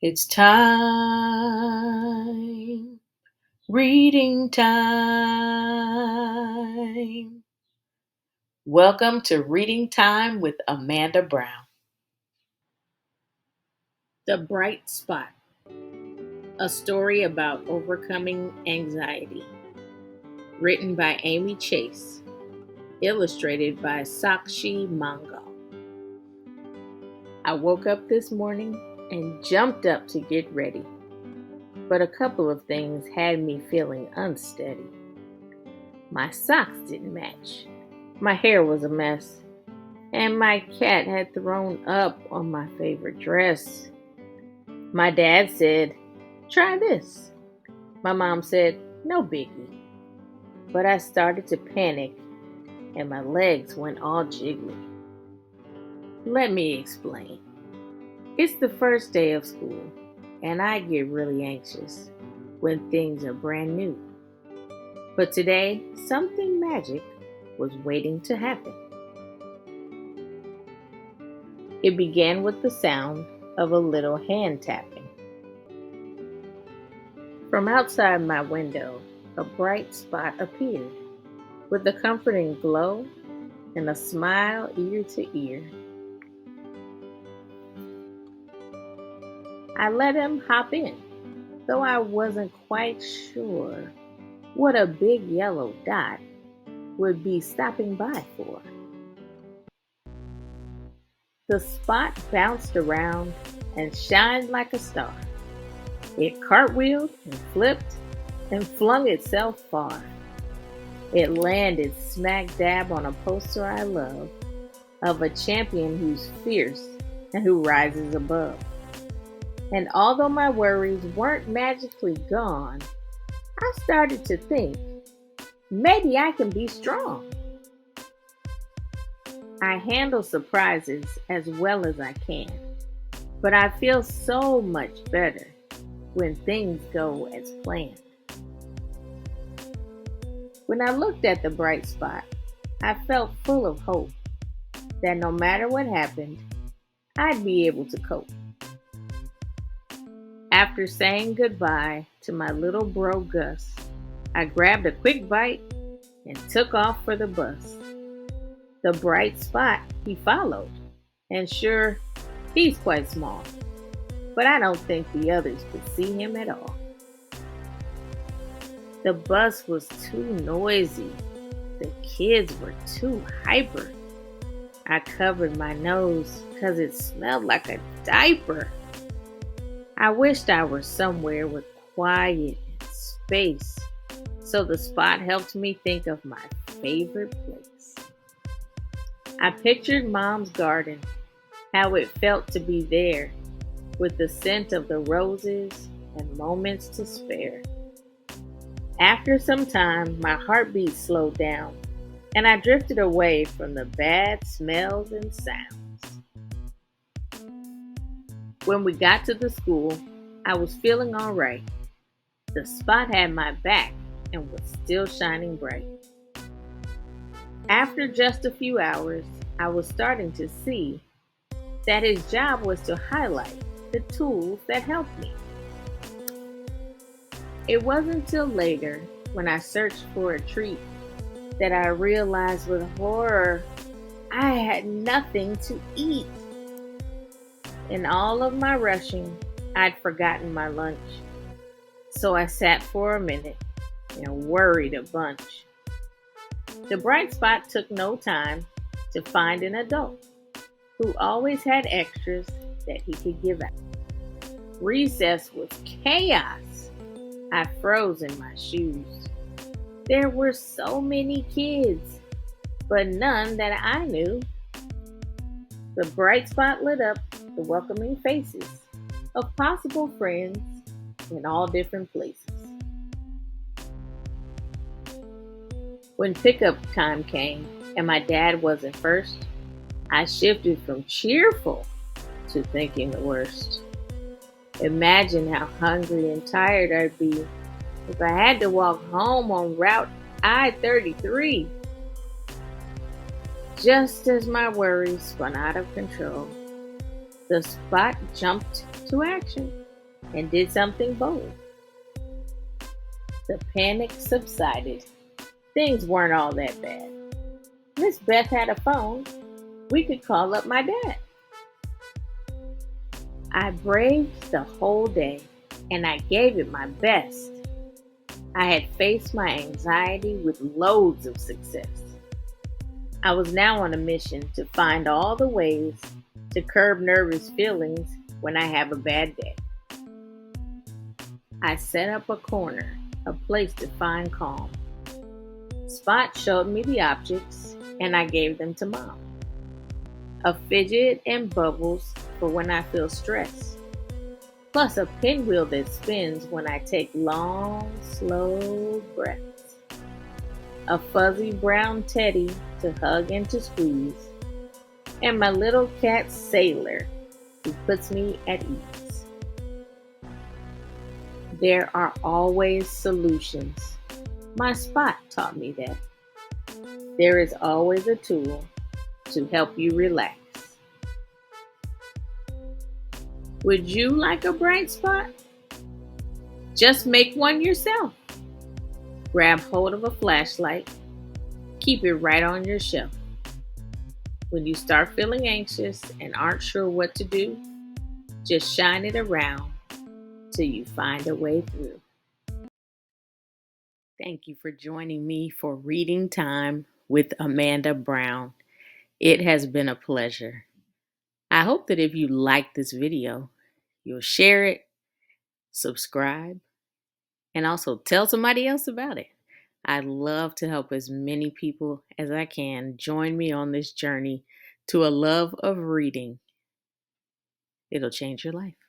It's time, reading time. Welcome to Reading Time with Amanda Brown. The Bright Spot, a story about overcoming anxiety. Written by Aimee Chase, illustrated by Sakshi Mangal. I woke up this morning and jumped up to get ready, but a couple of things had me feeling unsteady. My socks didn't match. My hair was a mess, and my cat had thrown up on my favorite dress. My dad said, "Try this." My mom said, "No biggie." But I started to panic, and my legs went all jiggly. Let me explain. It's the first day of school, and I get really anxious when things are brand new. But today, something magic was waiting to happen. It began with the sound of a little hand tapping. From outside my window, a bright spot appeared, with a comforting glow and a smile ear to ear. I let him hop in, though I wasn't quite sure what a big yellow dot would be stopping by for. The spot bounced around and shined like a star. It cartwheeled and flipped and flung itself far. It landed smack dab on a poster I love of a champion who's fierce and who rises above. And although my worries weren't magically gone, I started to think, maybe I can be strong. I handle surprises as well as I can, but I feel so much better when things go as planned. When I looked at the bright spot, I felt full of hope that no matter what happened, I'd be able to cope. After saying goodbye to my little bro Gus, I grabbed a quick bite and took off for the bus. The bright spot, he followed, and sure, he's quite small, but I don't think the others could see him at all. The bus was too noisy. The kids were too hyper. I covered my nose because it smelled like a diaper. I wished I were somewhere with quiet and space, so the spot helped me think of my favorite place. I pictured Mom's garden, how it felt to be there, with the scent of the roses and moments to spare. After some time, my heartbeat slowed down, and I drifted away from the bad smells and sounds. When we got to the school, I was feeling all right. The spot had my back and was still shining bright. After just a few hours, I was starting to see that his job was to highlight the tools that helped me. It wasn't until later, when I searched for a treat, that I realized with horror I had nothing to eat. In all of my rushing, I'd forgotten my lunch. So I sat for a minute and worried a bunch. The bright spot took no time to find an adult who always had extras that he could give out. Recess was chaos. I froze in my shoes. There were so many kids, but none that I knew. The bright spot lit up the welcoming faces of possible friends in all different places. When pickup time came and my dad wasn't first, I shifted from cheerful to thinking the worst. Imagine how hungry and tired I'd be if I had to walk home on Route I-33. Just as my worries spun out of control, the spot jumped to action. and did something bold. The panic subsided. Things weren't all that bad. Miss Beth had a phone. We could call up my dad. I braved the whole day and I gave it my best. I had faced my anxiety with loads of success. I was now on a mission to find all the ways to curb nervous feelings when I have a bad day. I set up a corner, a place to find calm. Spot showed me the objects and I gave them to Mom. A fidget and bubbles for when I feel stressed, plus a pinwheel that spins when I take long, slow breaths. A fuzzy brown teddy to hug and to squeeze, and my little cat Sailor who puts me at ease. There are always solutions. My Spot taught me that. There is always a tool to help you relax. Would you like a bright spot? Just make one yourself. Grab hold of a flashlight. Keep it right on your shelf. When you start feeling anxious and aren't sure what to do, just shine it around till you find a way through. Thank you for joining me for Reading Time with Amanda Brown. It has been a pleasure. I hope that if you like this video, you'll share it, subscribe, and also tell somebody else about it. I'd love to help as many people as I can join me on this journey to a love of reading. It'll change your life.